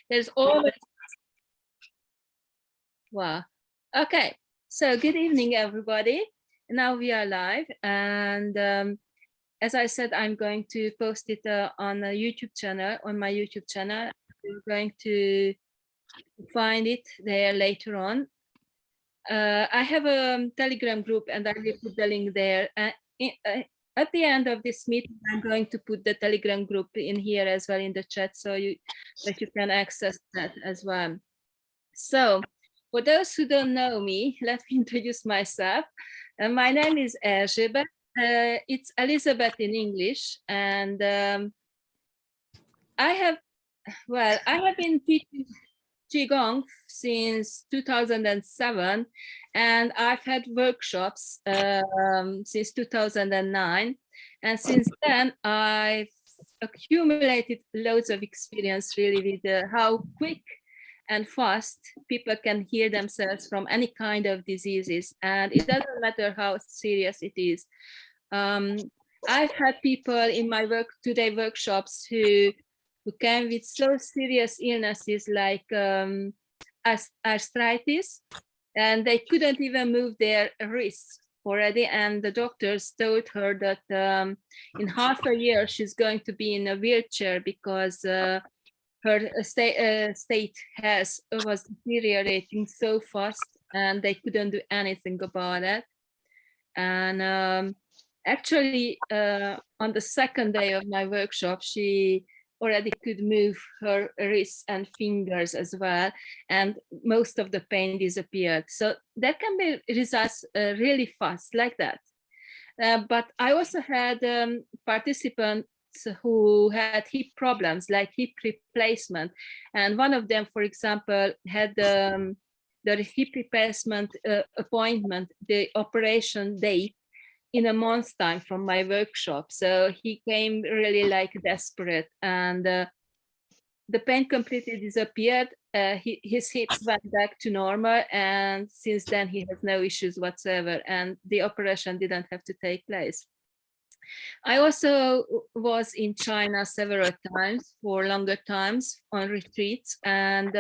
There's always, wow. Okay, so good evening, everybody. Now we are live, and as I said, I'm going to post it on a YouTube channel, on my YouTube channel. You're going to find it there later on. I have a Telegram group, and I will put the link there. At the end of this meeting, I'm going to put the Telegram group in here as well in the chat, so that you can access that as well. So, for those who don't know me, let me introduce myself. My name is Erzsébet. It's Elizabeth in English, and I have been teaching Qigong since 2007, and I've had workshops since 2009. And since then, I've accumulated loads of experience really with how quick and fast people can heal themselves from any kind of diseases. And it doesn't matter how serious it is. I've had people in my today workshops who came with so serious illnesses like arthritis, and they couldn't even move their wrists already. And the doctors told her that in half a year she's going to be in a wheelchair because her state was deteriorating so fast, and they couldn't do anything about it. And actually, on the second day of my workshop, she already could move her wrists and fingers as well, and most of the pain disappeared. So that can be results really fast like that. But I also had participants who had hip problems, like hip replacement, and one of them, for example, had the hip replacement appointment, the operation date, in a month's time from my workshop. So he came really like desperate, and the pain completely disappeared. His hips went back to normal, and since then he has no issues whatsoever, and the operation didn't have to take place. I also was in China several times for longer times on retreats, and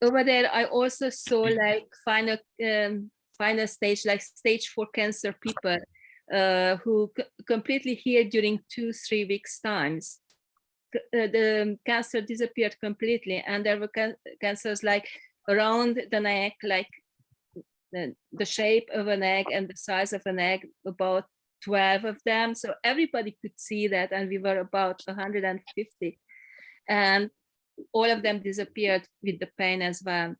over there I also saw like final stage, like stage 4 cancer people who completely healed during 2-3 weeks times. The cancer disappeared completely, and there were cancers like around the neck, like the shape of an egg and the size of an egg, about 12 of them. So everybody could see that, and we were about 150, and all of them disappeared with the pain as well.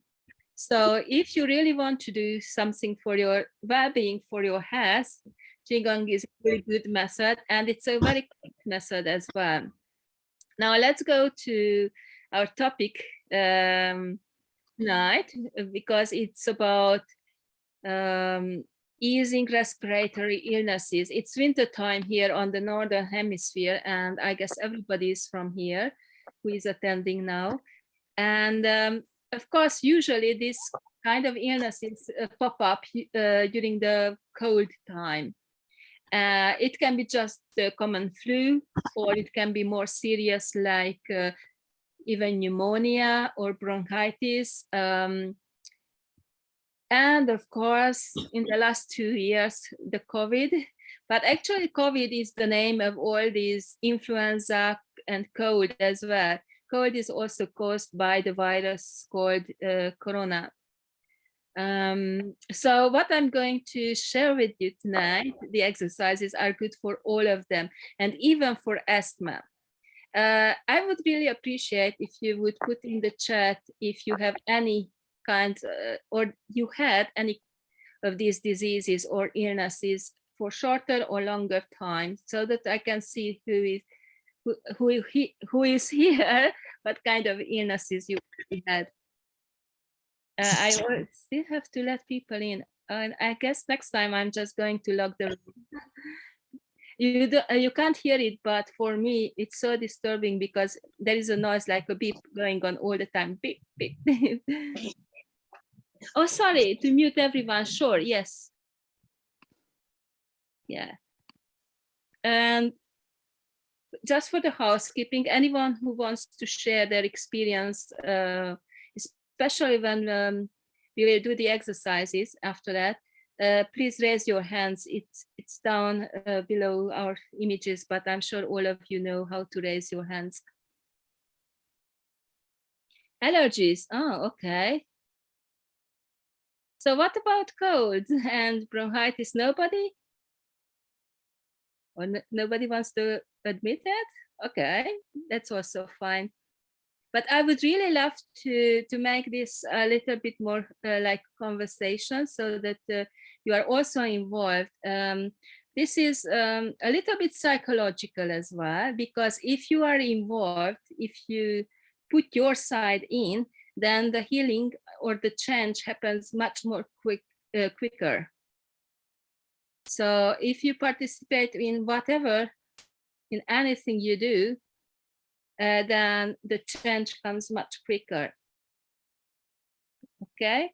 So if you really want to do something for your well-being, for your health, Qigong is a very good method, and it's a very quick method as well. Now let's go to our topic tonight, because it's about easing respiratory illnesses. It's winter time here on the Northern Hemisphere, and I guess everybody is from here who is attending now. And of course, usually this kind of illnesses pop up during the cold time. It can be just the common flu, or it can be more serious, like even pneumonia or bronchitis. And of course, in the last 2 years, the COVID. But actually, COVID is the name of all these influenza and cold as well. Cold is also caused by the virus called corona. So what I'm going to share with you tonight, the exercises are good for all of them, and even for asthma. I would really appreciate if you would put in the chat if you have any kind or you had any of these diseases or illnesses for shorter or longer time, so that I can see who is here, what kind of illnesses you had. I still have to let people in, and I guess next time I'm just going to lock the room. You can't hear it, but for me it's so disturbing because there is a noise like a beep going on all the time. Beep, beep, beep. Oh, sorry, to mute everyone. Sure, yes. Yeah. And just for the housekeeping, anyone who wants to share their experience, especially when we will do the exercises after that, please raise your hands. It's down below our images, but I'm sure all of you know how to raise your hands. Allergies. Oh, okay. So what about colds and bronchitis? Nobody? Or nobody wants to admit that? Okay, that's also fine. But I would really love to make this a little bit more like conversation, so that you are also involved. This is a little bit psychological as well, because if you are involved, if you put your side in, then the healing or the change happens much more quicker. So if you participate in whatever, in anything you do, then the change comes much quicker. Okay.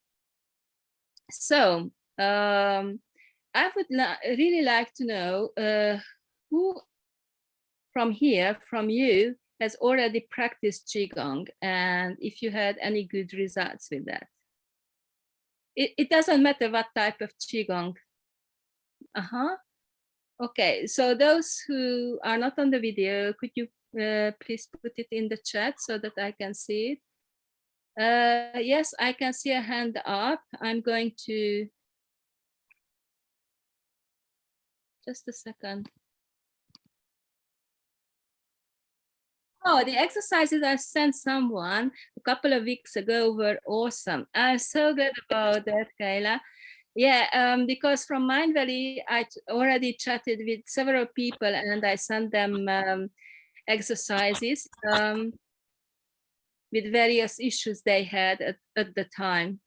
So I would really like to know who from here, from you, has already practiced Qigong, and if you had any good results with that. It doesn't matter what type of Qigong. Okay, so those who are not on the video, could you please put it in the chat so that I can see it? Yes, I can see a hand up. I'm going to, just a second. Oh, the exercises I sent someone a couple of weeks ago were awesome. I'm so glad about that, Kayla. Yeah, because from Mind Valley, I already chatted with several people and I sent them exercises with various issues they had at the time.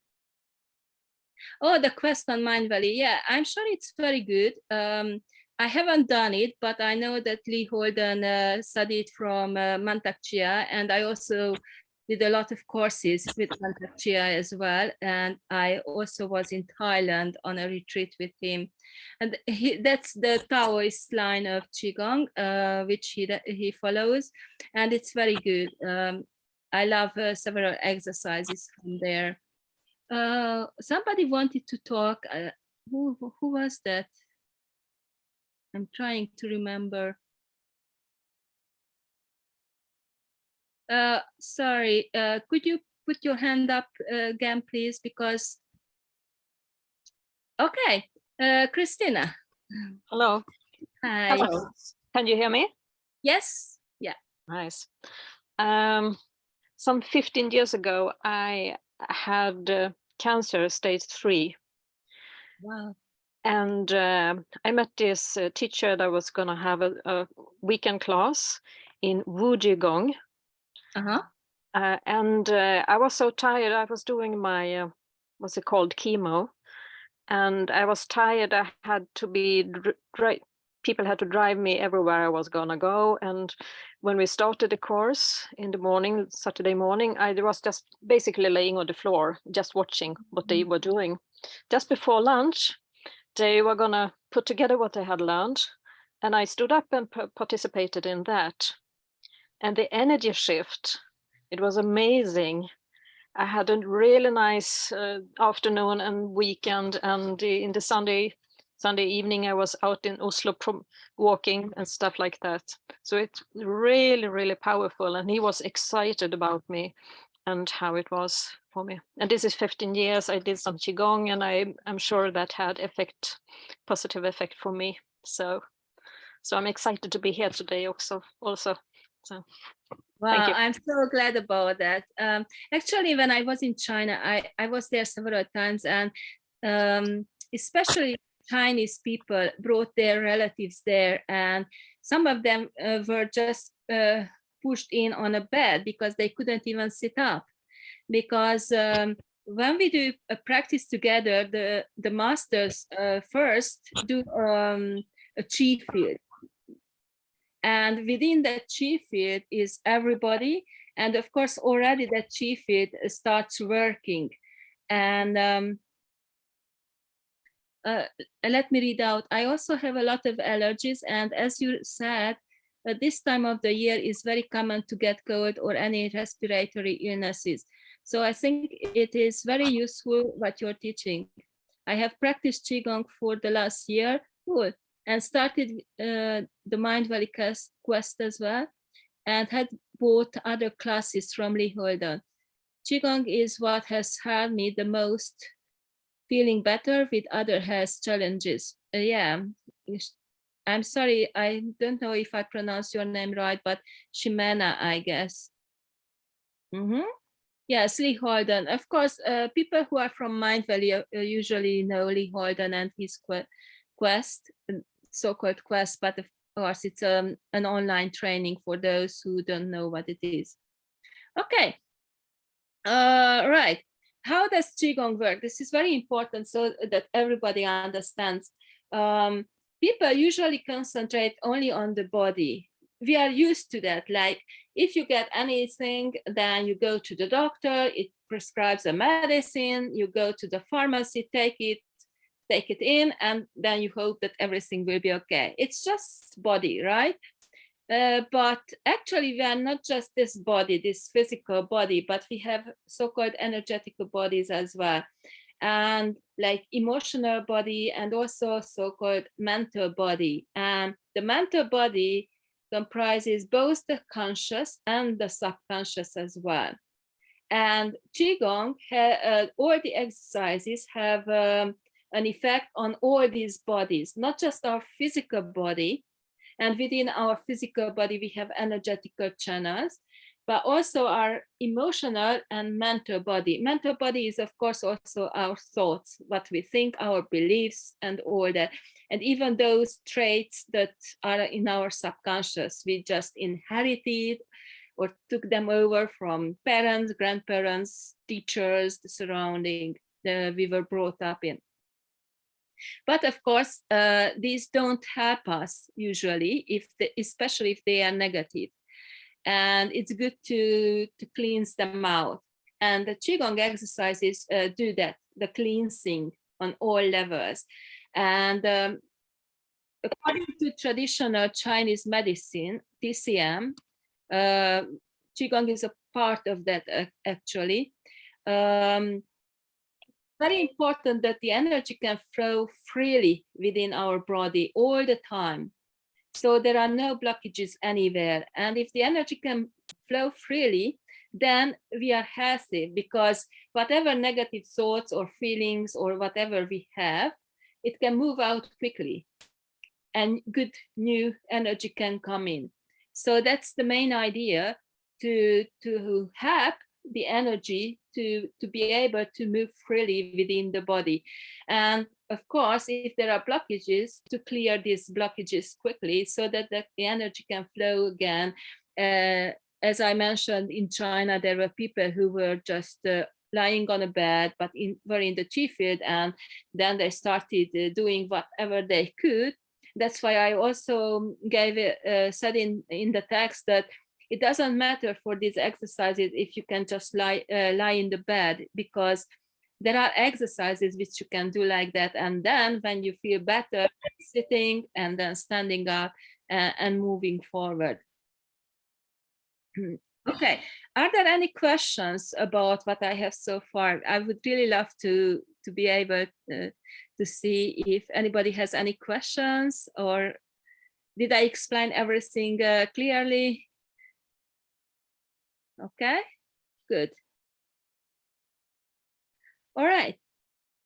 Oh, the quest on Mind Valley. Yeah, I'm sure it's very good. I haven't done it, but I know that Lee Holden studied from Mantak Chia, and I also did a lot of courses with Mantak Chia as well. And I also was in Thailand on a retreat with him. And that's the Taoist line of Qigong, which he follows. And it's very good. I love several exercises from there. Somebody wanted to talk. Who was that? I'm trying to remember. Sorry, could you put your hand up again, please? Because, okay, Christina. Hello. Hi. Hello. Can you hear me? Yes. Yeah. Nice. Some 15 years ago, I had cancer stage 3. Wow. And I met this teacher that was going to have a weekend class in Qigong. And I was so tired. I was doing my, what's it called, chemo. And I was tired. I had to be, people had to drive me everywhere I was going to go. And when we started the course in the morning, Saturday morning, I was just basically laying on the floor, just watching what they were doing. Just before lunch, they were going to put together what they had learned. And I stood up and participated in that. And the energy shift, it was amazing. I had a really nice afternoon and weekend, and in the Sunday evening I was out in Oslo walking and stuff like that. So it's really, really powerful, and he was excited about me and how it was for me. And this is 15 years. I did some Qigong, and I'm sure that had positive effect for me. So I'm excited to be here today also. So Wow, I'm so glad about that. Actually, when I was in China, I was there several times, and especially Chinese people brought their relatives there, and some of them were just pushed in on a bed because they couldn't even sit up. Because when we do a practice together, the masters first do a qi field. And within that qi field is everybody. And of course, already that qi field starts working. And let me read out. I also have a lot of allergies. And as you said, this time of the year is very common to get cold or any respiratory illnesses. So I think it is very useful what you're teaching. I have practiced Qigong for the last year, cool, and started the Mind Valley quest as well, and had bought other classes from Lee Holden. Qigong is what has helped me the most, feeling better with other health challenges. Yeah, I'm sorry, I don't know if I pronounced your name right, but Shimena, I guess. Yes, Lee Holden. Of course, people who are from Mind Valley usually know Lee Holden and his quest, so-called quest, but of course it's an online training for those who don't know what it is. Okay, right. How does Qigong work? This is very important so that everybody understands. People usually concentrate only on the body. We are used to that. Like if you get anything, then you go to the doctor, it prescribes a medicine, you go to the pharmacy, take it in, and then you hope that everything will be okay. It's just body, right? But actually we are not just this body, this physical body, but we have so-called energetical bodies as well, and like emotional body and also so-called mental body. And the mental body comprises both the conscious and the subconscious as well. And Qigong, all the exercises have an effect on all these bodies, not just our physical body. And within our physical body, we have energetical channels, but also our emotional and mental body. Mental body is, of course, also our thoughts, what we think, our beliefs, and all that. And even those traits that are in our subconscious, we just inherited or took them over from parents, grandparents, teachers, the surrounding that we were brought up in. But of course, these don't help us usually, especially if they are negative. And it's good to cleanse them out. And the Qigong exercises do that, the cleansing on all levels. And according to traditional Chinese medicine, TCM, Qigong is a part of that actually. Very important that the energy can flow freely within our body all the time. So there are no blockages anywhere. And if the energy can flow freely, then we are healthy, because whatever negative thoughts or feelings or whatever we have, it can move out quickly and good new energy can come in. So that's the main idea, to help the energy to be able to move freely within the body. And of course, if there are blockages, to clear these blockages quickly so that the energy can flow again. As I mentioned, in China, there were people who were just lying on a bed, but were in the Qi field, and then they started doing whatever they could. That's why I also said in the text that it doesn't matter for these exercises if you can just lie in the bed, because there are exercises which you can do like that. And then when you feel better, sitting and then standing up and moving forward. Okay, are there any questions about what I have so far? I would really love to be able to see if anybody has any questions, or did I explain everything clearly? Okay, good. All right.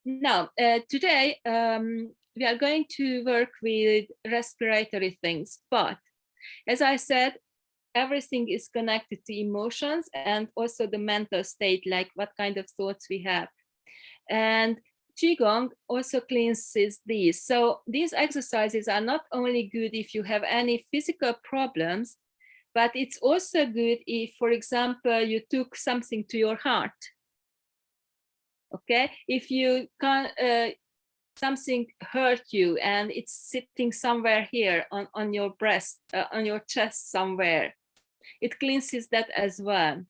Now, today we are going to work with respiratory things, but as I said, everything is connected to emotions and also the mental state, like what kind of thoughts we have. And Qigong also cleanses these. So these exercises are not only good if you have any physical problems, but it's also good if, for example, you took something to your heart. Okay, if you can't, something hurt you and it's sitting somewhere here on your breast, on your chest somewhere, it cleanses that as well.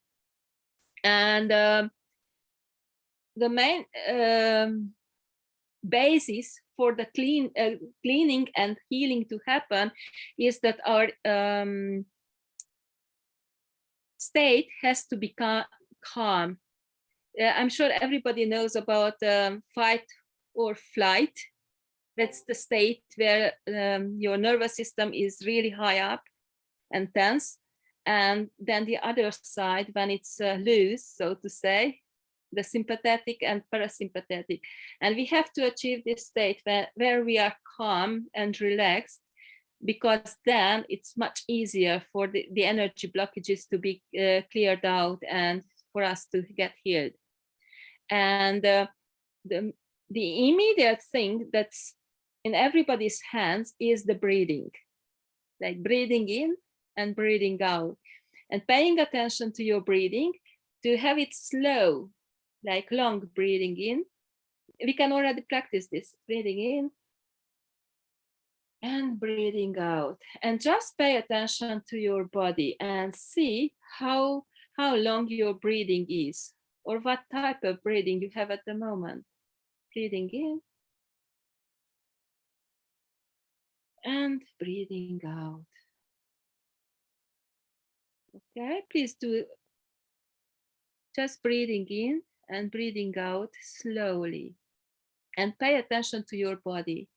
And the main basis for the cleaning and healing to happen is that our state has to become calm. I'm sure everybody knows about fight or flight. That's the state where your nervous system is really high up and tense. And then the other side, when it's loose, so to say, the sympathetic and parasympathetic. And we have to achieve this state where we are calm and relaxed, because then it's much easier for the energy blockages to be cleared out and for us to get healed. And the immediate thing that's in everybody's hands is the breathing, like breathing in and breathing out, and paying attention to your breathing, to have it slow, like long breathing in. We can already practice this, breathing in and breathing out, and just pay attention to your body and see how long your breathing is, or what type of breathing you have at the moment. Breathing in and breathing out. Okay, please do just breathing in and breathing out slowly, and pay attention to your body.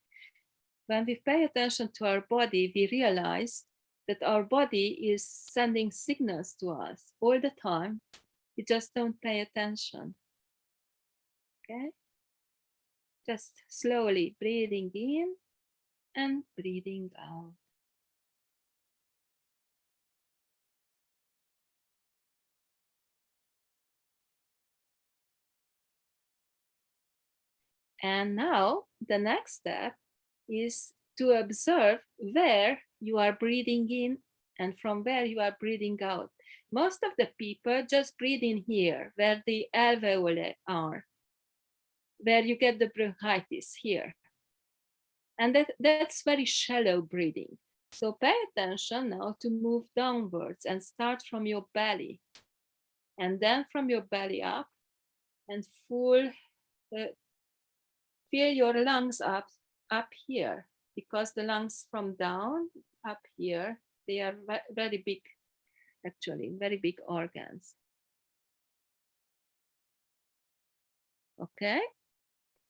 When we pay attention to our body, we realize that our body is sending signals to us all the time. We just don't pay attention. Okay? Just slowly breathing in and breathing out. And now the next step is to observe where you are breathing in and from where you are breathing out. Most of the people just breathe in here, where the alveoli are, where you get the bronchitis here. And that's very shallow breathing. So pay attention now to move downwards and start from your belly. And then from your belly up, and fill your lungs up here, because the lungs from down up here, they are very big, actually, very big organs. Okay?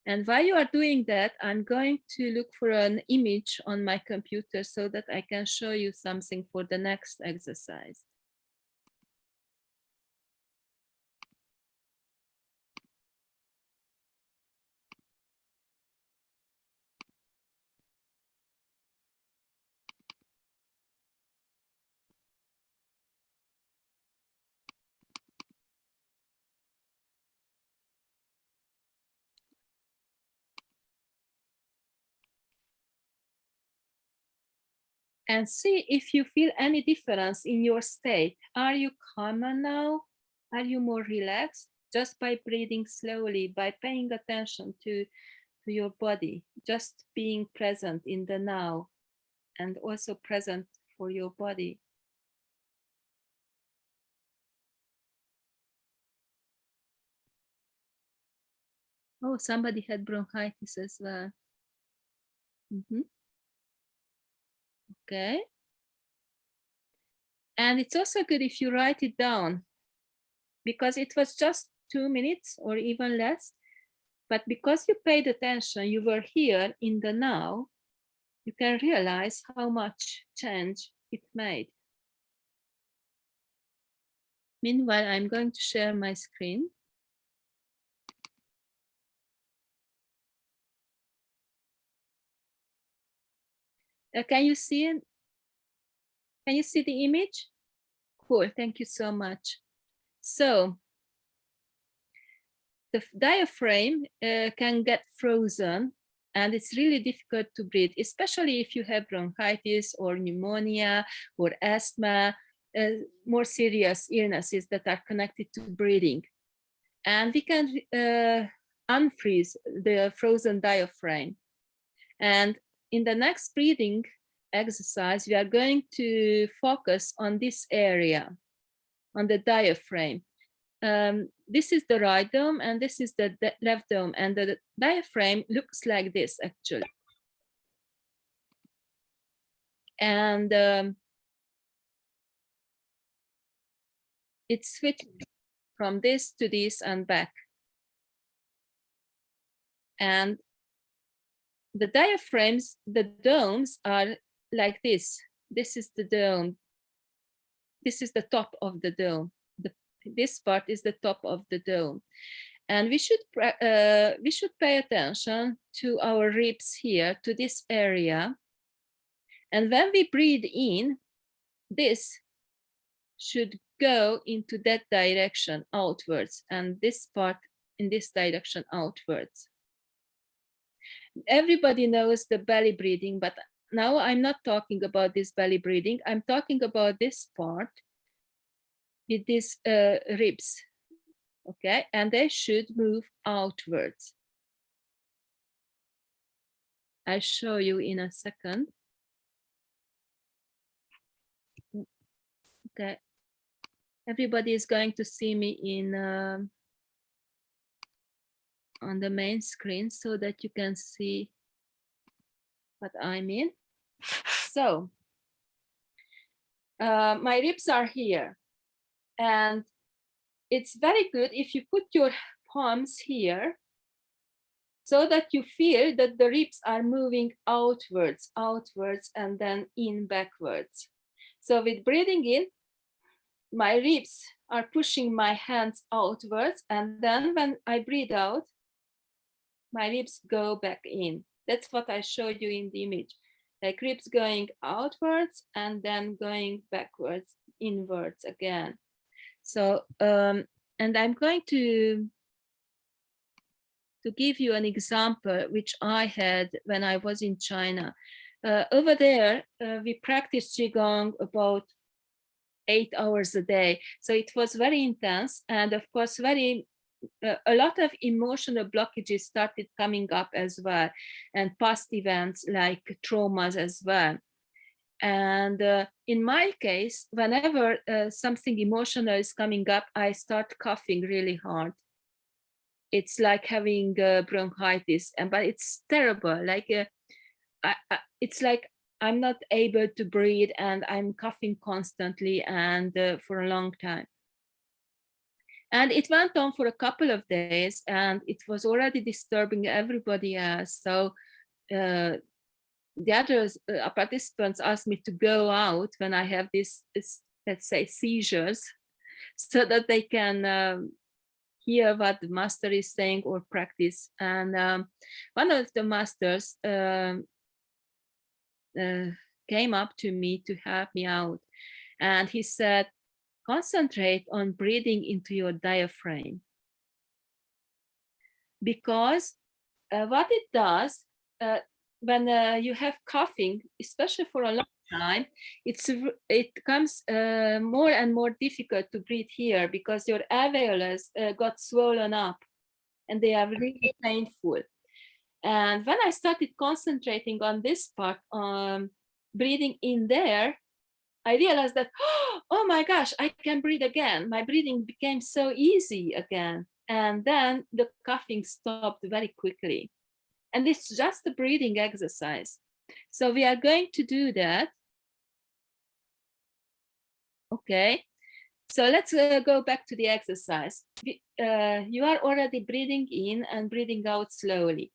And while you are doing that, I'm going to look for an image on my computer so that I can show you something for the next exercise. And see if you feel any difference in your state. Are you calmer now? Are you more relaxed? Just by breathing slowly, by paying attention to your body, just being present in the now, and also present for your body. Oh, somebody had bronchitis as well. Okay. And it's also good if you write it down, because it was just 2 minutes or even less. But because you paid attention, you were here in the now, you can realize how much change it made. Meanwhile, I'm going to share my screen. Can you see it? Can you see the image? Cool, thank you so much. So the diaphragm can get frozen, and it's really difficult to breathe, especially if you have bronchitis or pneumonia or asthma, more serious illnesses that are connected to breathing. And we can unfreeze the frozen diaphragm. And in the next breathing exercise, we are going to focus on this area, on the diaphragm. this is the right dome and this is the left dome, and the diaphragm looks like this actually. And it's switching from this to this and back. And the diaphragms, the domes are like this. This is the dome. This is the top of the dome. This part is the top of the dome. And we should pay attention to our ribs here, to this area. And when we breathe in, this should go into that direction outwards, and this part in this direction outwards. Everybody knows the belly breathing, but now I'm not talking about this belly breathing. I'm talking about this part with these ribs, okay? And they should move outwards. I'll show you in a second. Okay. Everybody is going to see me in on the main screen so that you can see what I mean. So my ribs are here, and it's very good if you put your palms here so that you feel that the ribs are moving outwards, and then in backwards. So with breathing in, my ribs are pushing my hands outwards, and then when I breathe out, my ribs go back in. That's what I showed you in the image, like ribs going outwards and then going backwards, inwards again. So, and I'm going to give you an example which I had when I was in China. Over there, we practiced Qigong about 8 hours a day. So it was very intense, and of course, a lot of emotional blockages started coming up as well, and past events like traumas as well. And in my case, whenever something emotional is coming up, I start coughing really hard. It's like having bronchitis, but it's terrible. Like it's like I'm not able to breathe, and I'm coughing constantly and for a long time. And it went on for a couple of days, and it was already disturbing everybody else. So the other participants asked me to go out when I have this let's say, seizures, so that they can hear what the master is saying or practice. And one of the masters came up to me to help me out, and he said, concentrate on breathing into your diaphragm, because what it does when you have coughing, especially for a long time, it becomes more and more difficult to breathe here, because your alveolus got swollen up and they are really painful. And when I started concentrating on this part, breathing in there, I realized that, oh my gosh, I can breathe again. My breathing became so easy again. And then the coughing stopped very quickly. And it's just a breathing exercise. So we are going to do that. Okay. So let's go back to the exercise. You are already breathing in and breathing out slowly.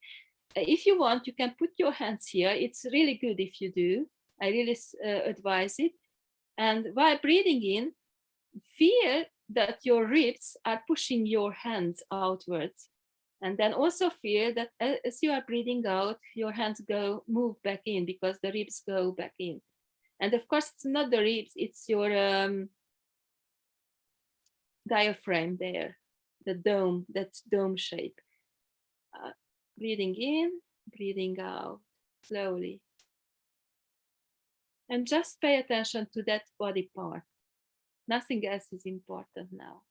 If you want, you can put your hands here. It's really good if you do. I really advise it. And while breathing in, feel that your ribs are pushing your hands outwards. And then also feel that as you are breathing out, your hands move back in, because the ribs go back in. And of course, it's not the ribs, it's your diaphragm there, the dome, that's dome shape. Breathing in, breathing out, slowly. And just pay attention to that body part. Nothing else is important now.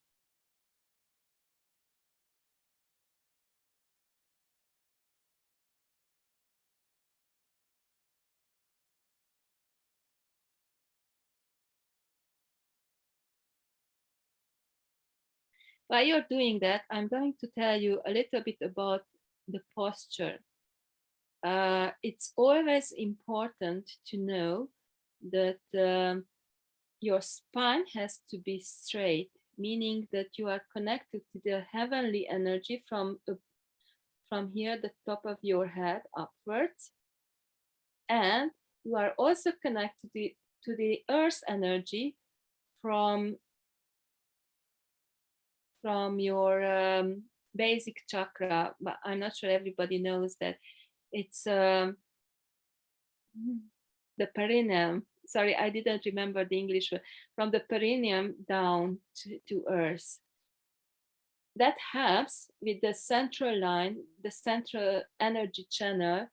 While you're doing that, I'm going to tell you a little bit about the posture. It's always important to know that your spine has to be straight, meaning that you are connected to the heavenly energy from here, the top of your head upwards, and you are also connected to the earth energy from your basic chakra. But I'm not sure everybody knows that it's the perineum. Sorry, I didn't remember the English word. From the perineum down to earth. That helps with the central line, the central energy channel,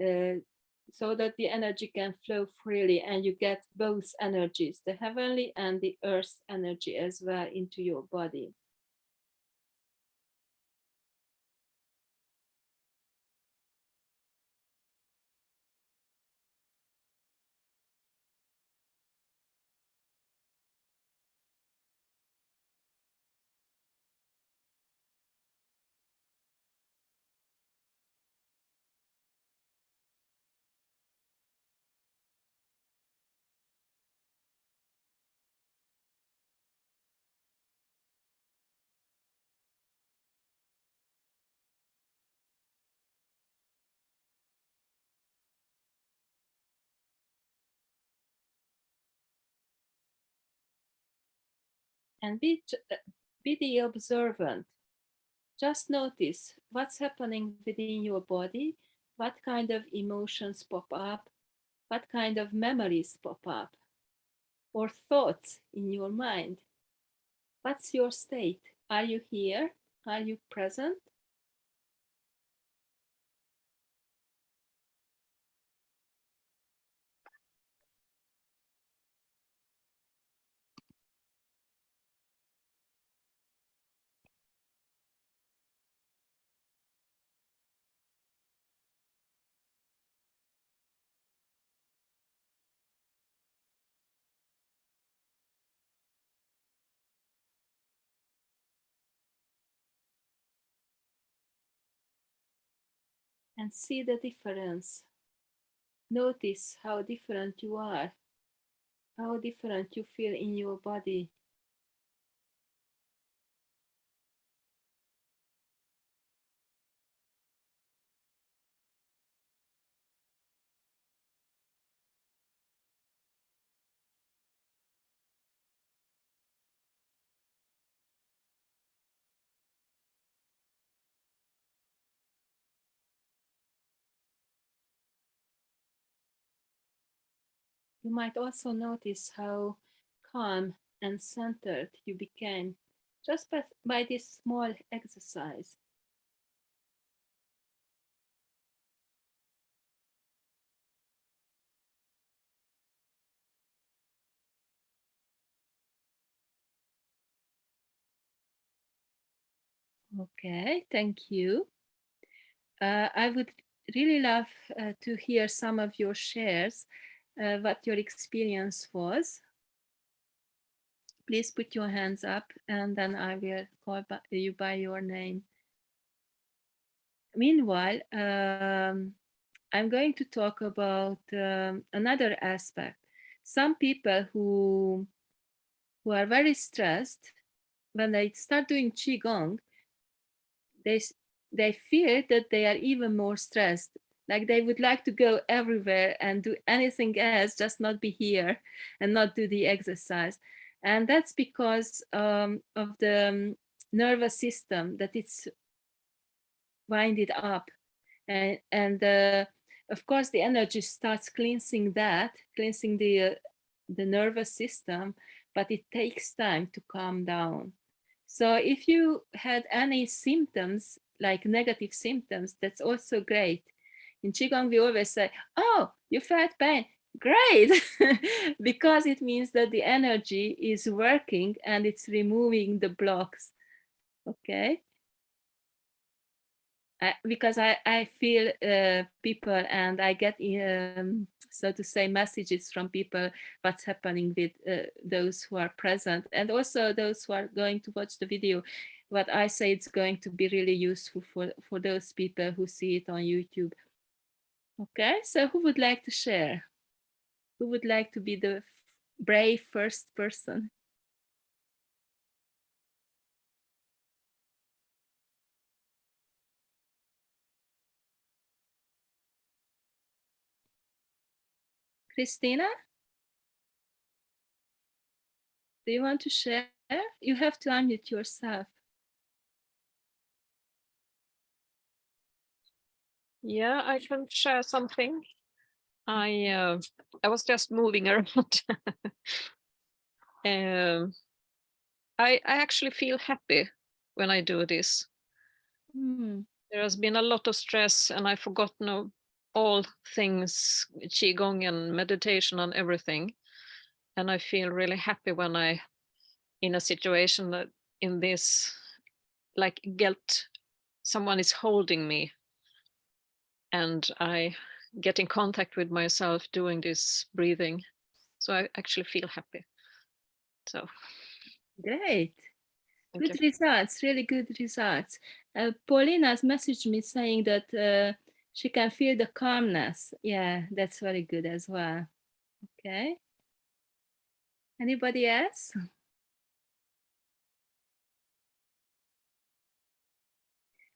uh, so that the energy can flow freely and you get both energies, the heavenly and the earth energy as well, into your body. And be the observant. Just notice what's happening within your body, what kind of emotions pop up, what kind of memories pop up, or thoughts in your mind. What's your state? Are you here? Are you present? And see the difference. Notice how different you are, how different you feel in your body. You might also notice how calm and centered you became just by this small exercise. Okay, thank you. I would really love to hear some of your shares, what your experience was. Please put your hands up and then I will call you by your name. Meanwhile, I'm going to talk about another aspect. Some people who are very stressed, when they start doing Qigong, they, they feel that they are even more stressed. Like they would like to go everywhere and do anything else, just not be here and not do the exercise. And that's because of the nervous system, that it's winded up. And of course, the energy starts cleansing the nervous system, but it takes time to calm down. So if you had any symptoms, like negative symptoms, that's also great. In Qigong, we always say, oh, you felt pain. Great, because it means that the energy is working and it's removing the blocks. Okay. Because I feel people and I get so to say, messages from people, what's happening with those who are present, and also those who are going to watch the video. What I say, it's going to be really useful for those people who see it on YouTube. Okay, so who would like to share? Who would like to be the brave first person? Christina? Do you want to share? You have to unmute yourself. Yeah, I can share something. I was just moving around. I actually feel happy when I do this. There has been a lot of stress, and I've forgotten all things, Qigong and meditation and everything. And I feel really happy when I, in a situation that in this, like guilt, someone is holding me, and I get in contact with myself doing this breathing. So I actually feel happy. So Great. thank Good you. results, really good results. Paulina has messaged me saying that she can feel the calmness. Yeah, that's very good as well. Okay. Anybody else?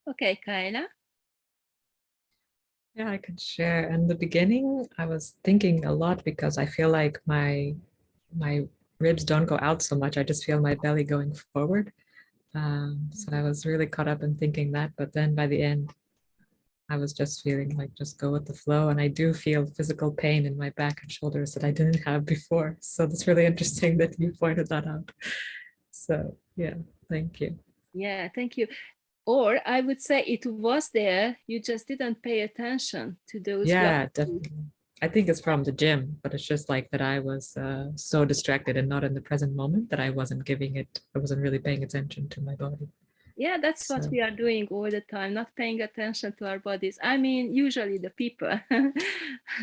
Okay, Kyla. Yeah, I can share. In the beginning, I was thinking a lot because I feel like my ribs don't go out so much. I just feel my belly going forward. So I was really caught up in thinking that, but then by the end, I was just feeling like just go with the flow. And I do feel physical pain in my back and shoulders that I didn't have before. So it's really interesting that you pointed that out. So yeah, thank you. Yeah, thank you. Or I would say it was there, you just didn't pay attention to those Yeah, blocks. definitely. I think it's from the gym, but it's just like that I was so distracted and not in the present moment that I wasn't really paying attention to my body. Yeah, that's what So we are doing all the time, not paying attention to our bodies. I mean, usually the people.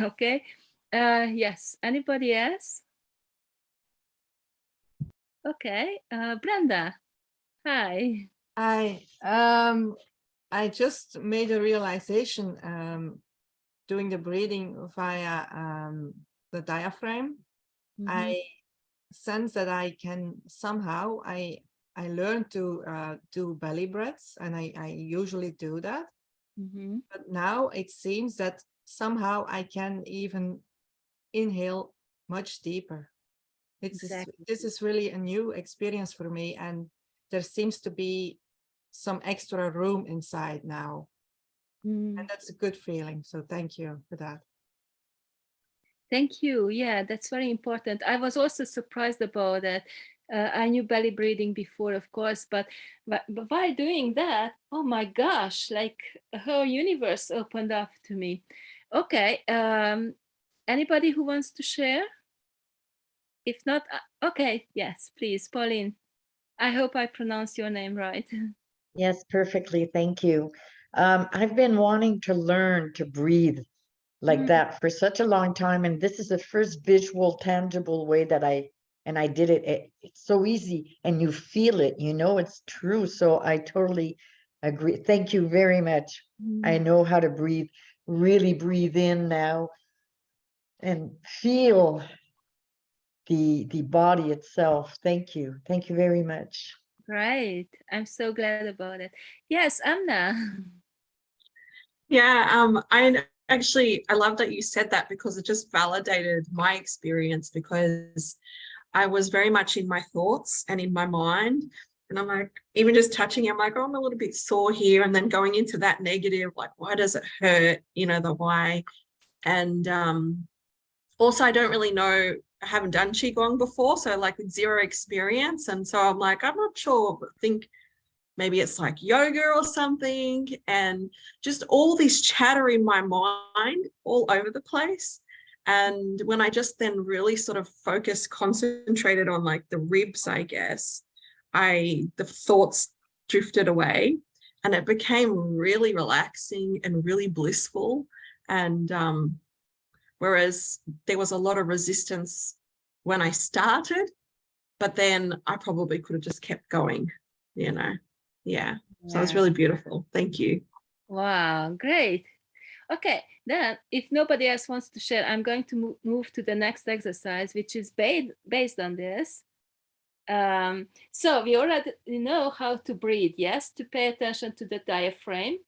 Okay. Yes. Anybody else? Okay. Brenda. Hi. I just made a realization doing the breathing via the diaphragm. I sense that I can somehow, I learned to do belly breaths, and I usually do that. But now it seems that somehow I can even inhale much deeper. Exactly. This is really a new experience for me, and there seems to be some extra room inside now. And that's a good feeling. So thank you for that. Thank you. Yeah, that's very important. I was also surprised about that. I knew belly breathing before, of course, but while doing that, oh my gosh, like a whole universe opened up to me. Okay. Anybody who wants to share? If not, okay, yes, please, Pauline. I hope I pronounced your name right. Yes, perfectly. Thank you. I've been wanting to learn to breathe like that for such a long time. And this is the first visual, tangible way that I did it. It's so easy and you feel it, you know, it's true. So I totally agree. Thank you very much. I know how to breathe, really breathe in now and feel the body itself. Thank you. Thank you very much. Right. I'm so glad about it. Yes, Anna. Yeah, I love that you said that, because it just validated my experience, because I was very much in my thoughts and in my mind. And I'm like, even just touching it, I'm like, oh, I'm a little bit sore here. And then going into that negative, like, why does it hurt? You know, the why. And also, I don't really know, I haven't done Qigong before. So like with zero experience. And so I'm like, I'm not sure, but think maybe it's like yoga or something, and just all this chatter in my mind all over the place. And when I just then really sort of concentrated on like the ribs, I guess, the thoughts drifted away, and it became really relaxing and really blissful. And Whereas there was a lot of resistance when I started, but then I probably could have just kept going, you know. Yeah. So it's really beautiful. Thank you. Wow, great. Okay, then if nobody else wants to share, I'm going to move to the next exercise, which is based on this. So we already know how to breathe, yes, to pay attention to the diaphragm.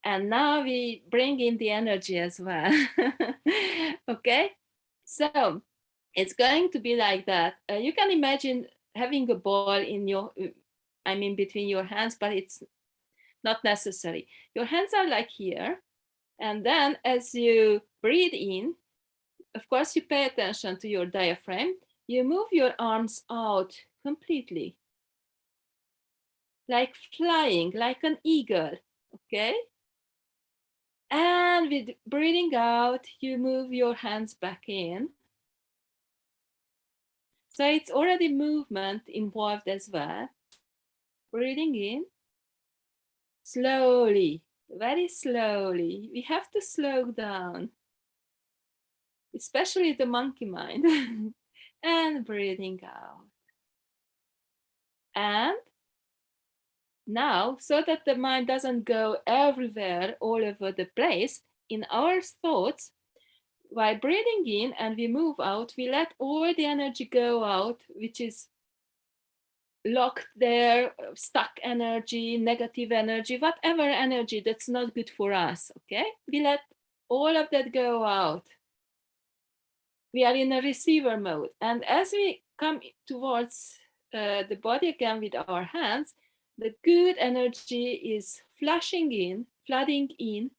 And now we bring in the energy as well. Okay, so it's going to be like that. You can imagine having a ball in your, I mean, between your hands, but it's not necessary. Your hands are like here. And then as you breathe in, of course, you pay attention to your diaphragm. You move your arms out completely, like flying, like an eagle, okay? And with breathing out, you move your hands back in. So it's already movement involved as well. Breathing in, slowly, very slowly. We have to slow down, especially the monkey mind. And breathing out. And now, so that the mind doesn't go everywhere, all over the place, in our thoughts, while breathing in and we move out, we let all the energy go out, which is locked there, stuck energy, negative energy, whatever energy that's not good for us, okay? We let all of that go out. We are in a receiver mode. And as we come towards the body again with our hands, the good energy is flushing in, flooding in,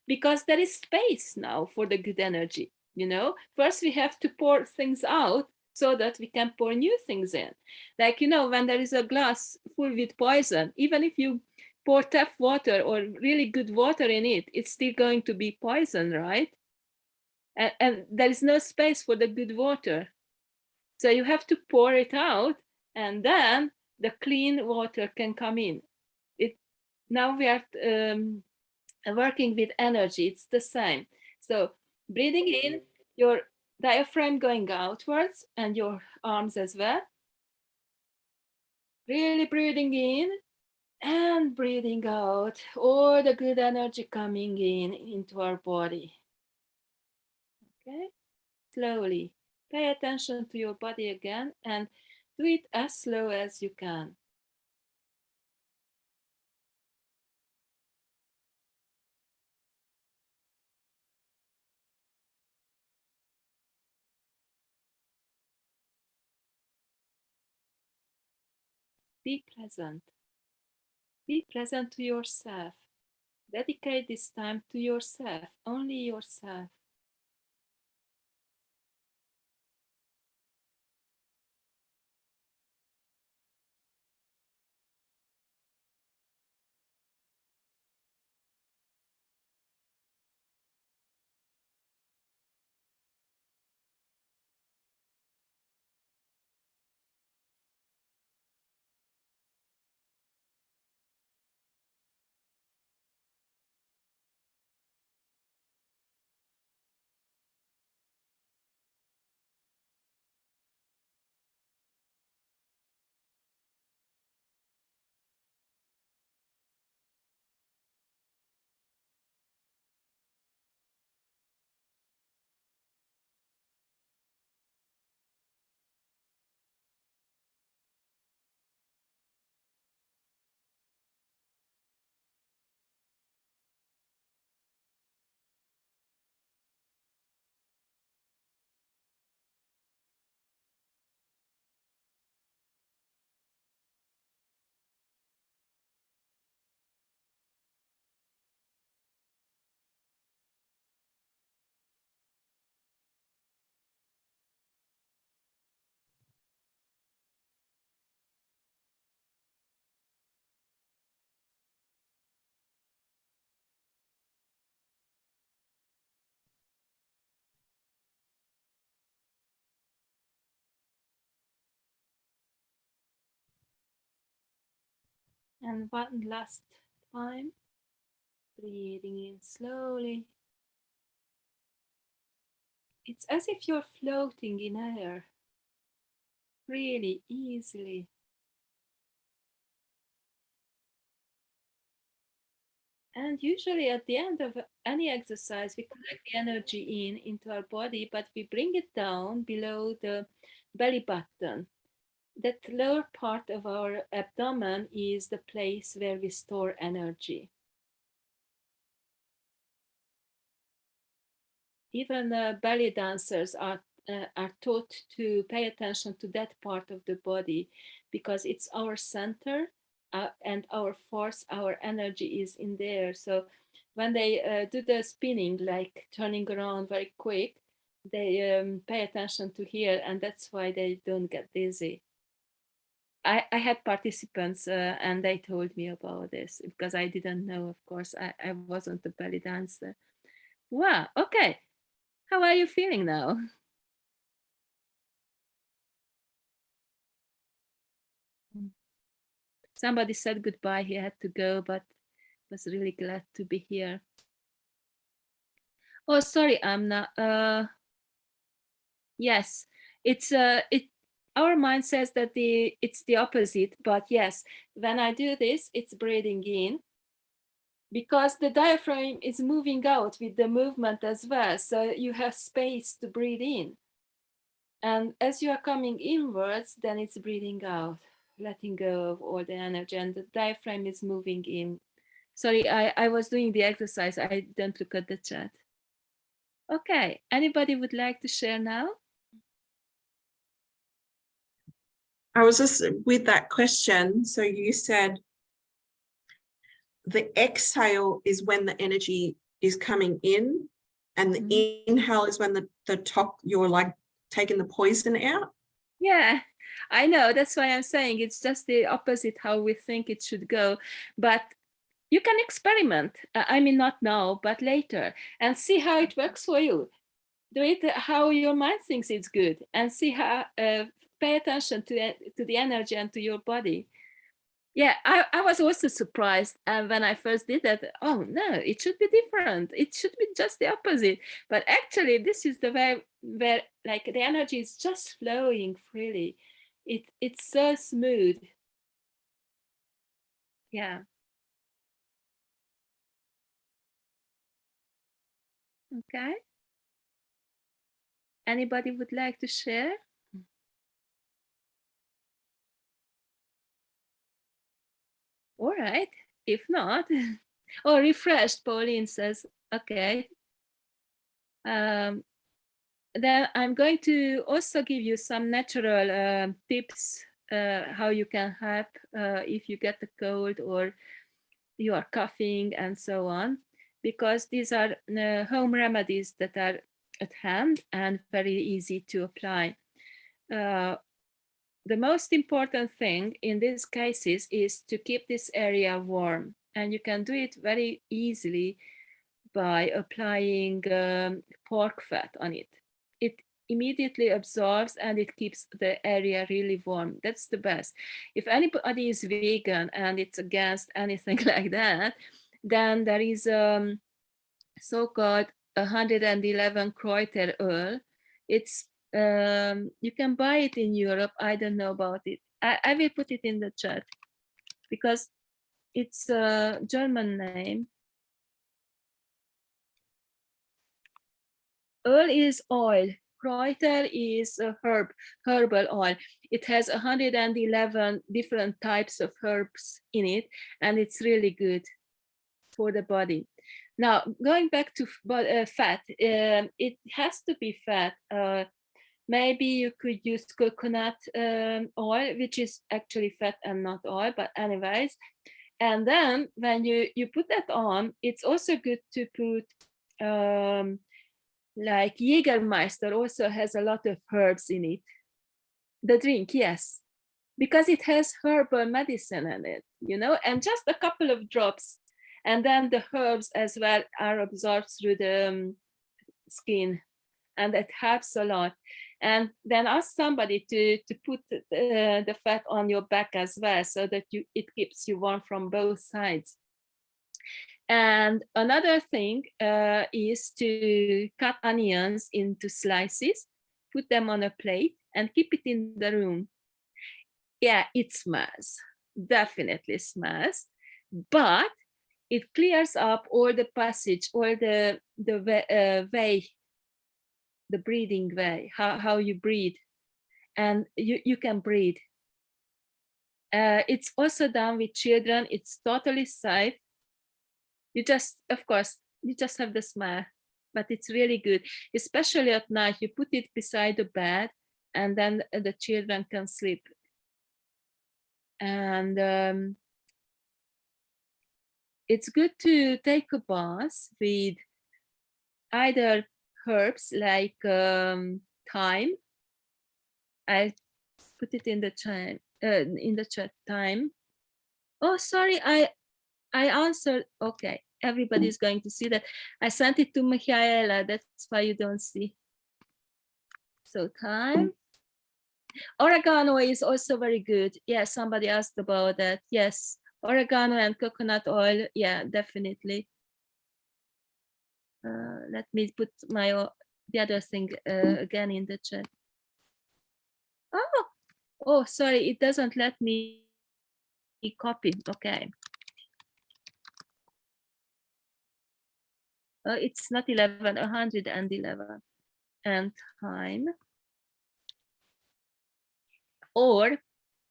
because there is space now for the good energy. You know, first we have to pour things out so that we can pour new things in. Like, you know, when there is a glass full with poison, even if you pour tap water or really good water in it, it's still going to be poison, right? And there is no space for the good water. So you have to pour it out, and then the clean water can come in. Now we are working with energy. It's the same. So breathing in, your diaphragm going outwards, and your arms as well. Really breathing in and breathing out, all the good energy coming in into our body. Okay, slowly. Pay attention to your body again and do it as slow as you can. Be present. Be present to yourself. Dedicate this time to yourself, only yourself. And one last time, breathing in slowly it's as if you're floating in air, really easily. And usually at the end of any exercise, we collect the energy into our body, but we bring it down below the belly button. That lower part of our abdomen is the place where we store energy. Even belly dancers are taught to pay attention to that part of the body because it's our center and our force, our energy is in there. So when they do the spinning, like turning around very quick, they pay attention to here, and that's why they don't get dizzy. I had participants and they told me about this because I didn't know, of course. I wasn't a belly dancer. Wow, okay. How are you feeling now? Somebody said goodbye. He had to go, but was really glad to be here. Oh, sorry, Amna. Yes, it's our mind says that it's the opposite, but yes, when I do this, it's breathing in because the diaphragm is moving out with the movement as well. So you have space to breathe in. And as you are coming inwards, then it's breathing out, letting go of all the energy, and the diaphragm is moving in. Sorry, I was doing the exercise. I didn't look at the chat. Okay, anybody would like to share now? I was just with that question. So you said the exhale is when the energy is coming in, and the inhale is when the top, you're like taking the poison out. Yeah, I know. That's why I'm saying it's just the opposite how we think it should go. But you can experiment. I mean, not now, but later, and see how it works for you. Do it how your mind thinks it's good, and see how. Pay attention to the energy and to your body. Yeah, I was also surprised when I first did that. Oh no, it should be different. It should be just the opposite. But actually, this is the way where like the energy is just flowing freely. It's so smooth. Yeah. Okay. Anybody would like to share? All right. If not, oh, refreshed. Pauline says, okay. Then I'm going to also give you some natural tips how you can help if you get a cold or you are coughing and so on, because these are home remedies that are at hand and very easy to apply. The most important thing in these cases is to keep this area warm, and you can do it very easily by applying pork fat on it. It immediately absorbs and it keeps the area really warm. That's the best. If anybody is vegan and it's against anything like that, then there is so-called 111 Kreuter oil. It's you can buy it in Europe. I don't know about it. I will put it in the chat because it's a German name. Oil is oil. Kreuter is a herbal oil. It has 111 different types of herbs in it, and it's really good for the body. Now, going back to fat, it has to be fat. Maybe you could use coconut oil, which is actually fat and not oil, but anyways. And then when you put that on, it's also good to put like Jägermeister also has a lot of herbs in it. The drink, yes, because it has herbal medicine in it, you know, and just a couple of drops. And then the herbs as well are absorbed through the skin, and it helps a lot. And then ask somebody to put the fat on your back as well, so that it keeps you warm from both sides. And another thing is to cut onions into slices, put them on a plate, and keep it in the room. Yeah, it smells, definitely smells, but it clears up all the passage, all the way, the breathing way, how you breathe, and you can breathe. It's also done with children. It's totally safe. You just, of course, you just have the smell, but it's really good, especially at night. You put it beside the bed, and then the children can sleep. And it's good to take a bath with either herbs like thyme. I put it in the chat, thyme. Oh, sorry, I answered. Okay, everybody's going to see that. I sent it to Michaela. That's why you don't see. So thyme. Oregano is also very good. Yeah, somebody asked about that. Yes, oregano and coconut oil. Yeah, definitely. Let me put the other thing again in the chat. Oh, sorry, it doesn't let me copy. Okay. It's not 11, 111. And thyme. Or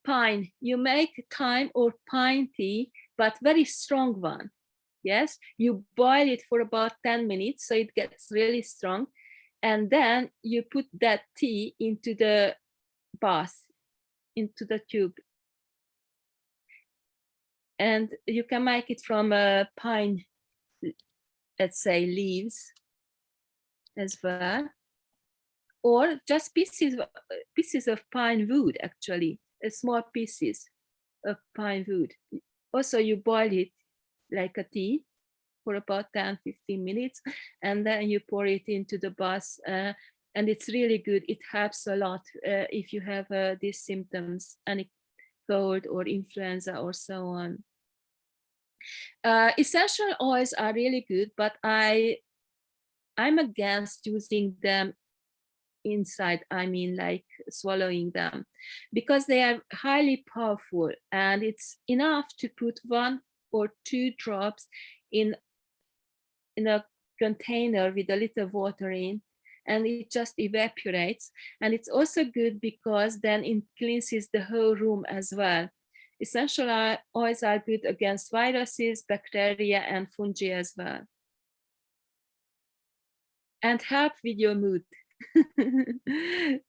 pine. You make thyme or pine tea, but very strong one. Yes, you boil it for about 10 minutes so it gets really strong, and then you put that tea into the bath, into the tube, and you can make it from pine, let's say, leaves as well, or just pieces of pine wood, actually, small pieces of pine wood. Also, you boil it like a tea for about 10-15 minutes, and then you pour it into the bath, and it's really good. It helps a lot if you have these symptoms, any cold or influenza or so on. Essential oils are really good, but I'm against using them inside, I mean like swallowing them, because they are highly powerful, and it's enough to put 1 or 2 drops in a container with a little water in, and it just evaporates. And it's also good because then it cleanses the whole room as well. Essential oils are good against viruses, bacteria, and fungi as well, and help with your mood.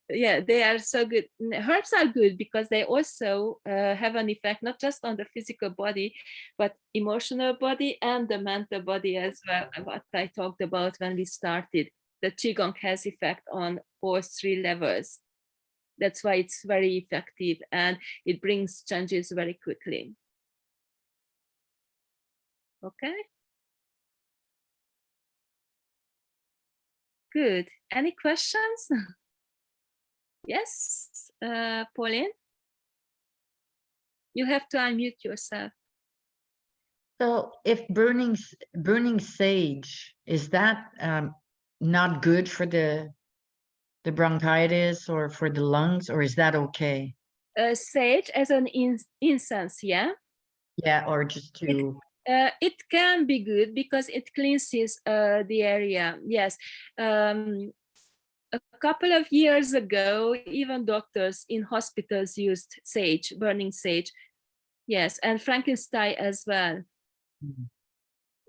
Yeah, they are so good. Herbs are good because they also have an effect not just on the physical body, but emotional body and the mental body as well. What I talked about when we started, the Qigong has effect on all 3 levels. That's why it's very effective, and it brings changes very quickly. Okay. Good. Any questions? Yes, Pauline? You have to unmute yourself. So if burning sage, is that not good for the bronchitis or for the lungs, or is that okay? Sage as an incense, yeah? Yeah, or just to... It can be good because it cleanses the area, yes. A couple of years ago, even doctors in hospitals used sage, burning sage. Yes, and Frankenstein as well.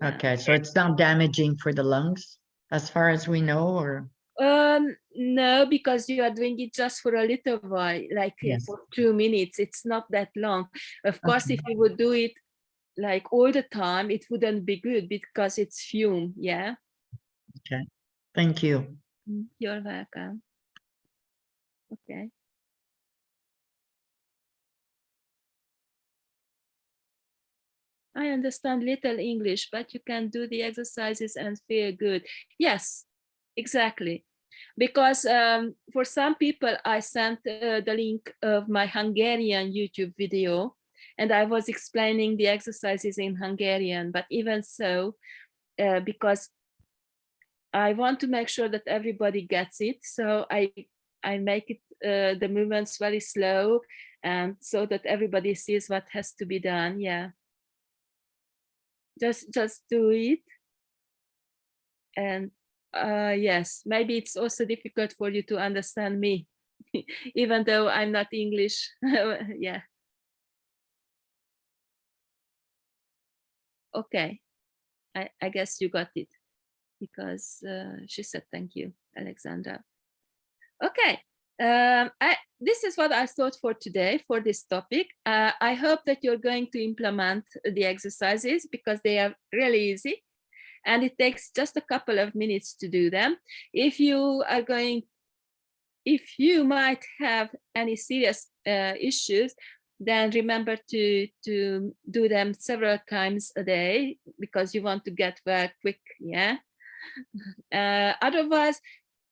Okay, so it's not damaging for the lungs as far as we know, or? No, because you are doing it just for a little while, like Yes. for 2 minutes. It's not that long. Of course, Okay. if you would do it like all the time, it wouldn't be good because it's fume, yeah? Okay, thank you. You're welcome. Okay. I understand little English, but you can do the exercises and feel good. Yes, exactly. Because for some people, I sent the link of my Hungarian YouTube video, and I was explaining the exercises in Hungarian, but even so, because I want to make sure that everybody gets it, so I make it the movements very slow, and so that everybody sees what has to be done. Yeah, just do it. And yes, maybe it's also difficult for you to understand me, even though I'm not English. Yeah. Okay, I guess you got it, because she said thank you, Alexandra. Okay, this is what I thought for today for this topic. I hope that you're going to implement the exercises, because they are really easy and it takes just a couple of minutes to do them. If you might have any serious issues, then remember to do them several times a day, because you want to get well quick. Yeah. Otherwise,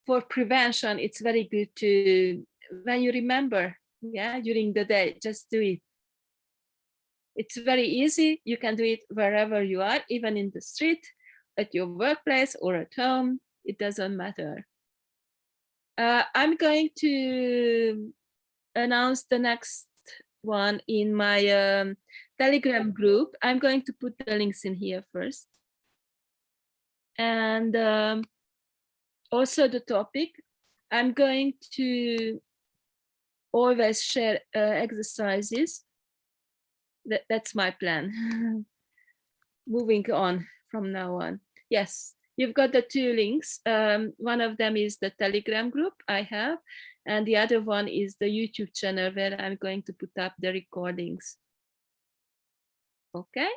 for prevention, it's very good to, when you remember, yeah, during the day, just do it. It's very easy. You can do it wherever you are, even in the street, at your workplace, or at home. It doesn't matter. I'm going to announce the next one in my Telegram group. I'm going to put the links in here first. And also the topic. I'm going to always share exercises. That's my plan. Moving on from now on. Yes, you've got the two links. One of them is the Telegram group I have, and the other one is the YouTube channel where I'm going to put up the recordings. Okay.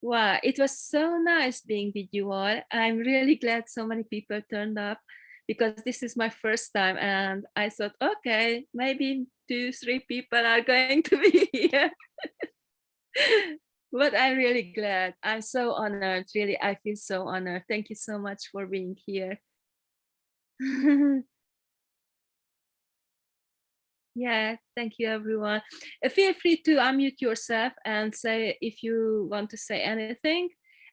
Wow, it was so nice being with you all. I'm really glad so many people turned up, because this is my first time, and I thought, okay, maybe 2-3 people are going to be here. But I'm really glad. I'm so honored. Really, I feel so honored. Thank you so much for being here. Yeah, thank you, everyone. Feel free to unmute yourself and say if you want to say anything.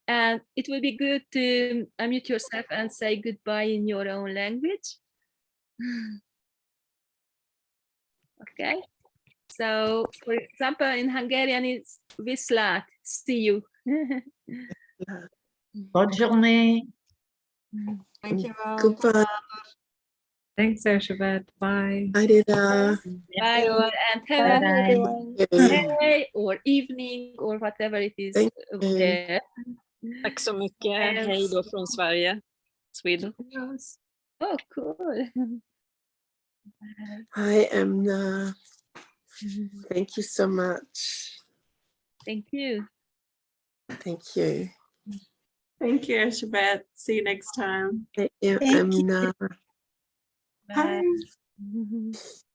And it will be good to unmute yourself and say goodbye in your own language. Okay. So, for example, in Hungarian, it's viszlát, see you. Bonne journée. Thank you all. Goodbye. Thanks, Erzsébet. Bye. Bye, Dida. Bye all, and have Bye, a everyone. day or evening or whatever it is Thank over you. there. Tack så mycket. Hej då från Sverige, Sweden. Oh, cool. Hi, Emna. Thank you so much. Thank you. Thank you. Thank you, Shabbat. See you next time. Thank you, Thank you. Emna. Bye.